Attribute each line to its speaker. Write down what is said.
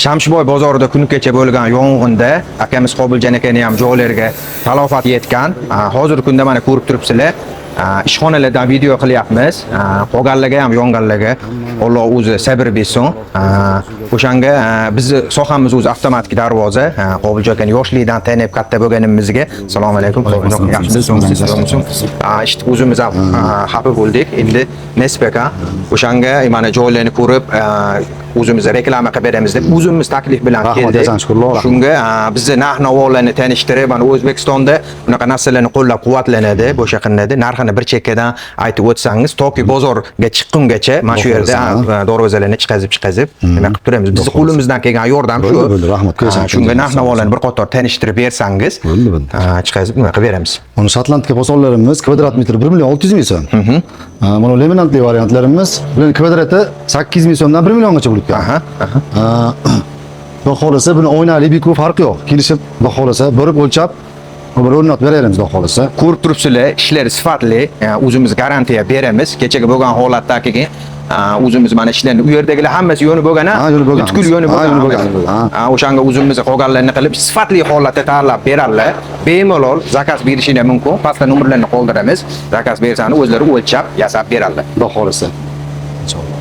Speaker 1: Shamshiboy bozorida kun kecha bo'lgan yong'inda akamiz Qobiljon akani ham joylarga talafot yetgan. Hozirgi kunda mana ko'rib turibsizlar. Ishxonalardan video qilyapmiz. Qolganlarga ham yonganlarga Alloh o'zi sabr bersin. O'shanga bizni sohamiz o'zi avtomatik darvoza. Qobiljon akani yoshlikdan tanib katta bo'lganimizga assalomu alaykum. Yaxshimisiz? İşte o'zimiz ham xafa bo'ldik. Endi Nesbek aka o'shanga mana joylarni ko'rib o'zimiz reklama qilib beramiz deb o'zimiz taklif bilan keldik. Shunga bizni narx-navolarni tanishtirib, mana O'zbekistonda bunaqa narsalarni qo'llab-quvvatlanadi, bo'sha qilinadi. Narxini bir chekkadan aytib o'tsangiz, toki bozorga chiqqungacha mana shu yerda darvozalarni chiqazib nima qilib turamiz. Biz qo'limizdan kelgan yordam shu. Shunga narx-navolarni bir qator tanishtirib bersangiz, chiqazib nima qilib beramiz.
Speaker 2: Mana Shotlandiya bozorlarimiz kvadrat metr 1 million 600 ming so'm. Mana laminantli variantlarimiz buning kvadrati 8 ming so'mdan 1 milliongacha bo'lib ketadi. Xudo xolasa buni oynali bekuv farqi yo'q. Kelishib, xudo xolasa borib o'lchab, bir o'rnatib beramiz xudo xolasa.
Speaker 1: Ko'rib turibsizlar, ishlar sifatli, o'zimiz garantiya beramiz. Kechaga bo'lgan holatdagi o'zimiz mana ishlarni u yerdagilar hammasi yo'ni bo'lgan-a? Butkul yo'ni bo'lgan. O'shanga o'zimiz qolganlarni qilib sifatli holatda tayyorlab beradilar. Bemalol zakaz berishinglar mumkin. Pastda nomerlarni qoldiramiz. Zakaz bersani o'zlari o'lchab, yasab beradilar.
Speaker 2: Xudo xolasa. Inshaalloh.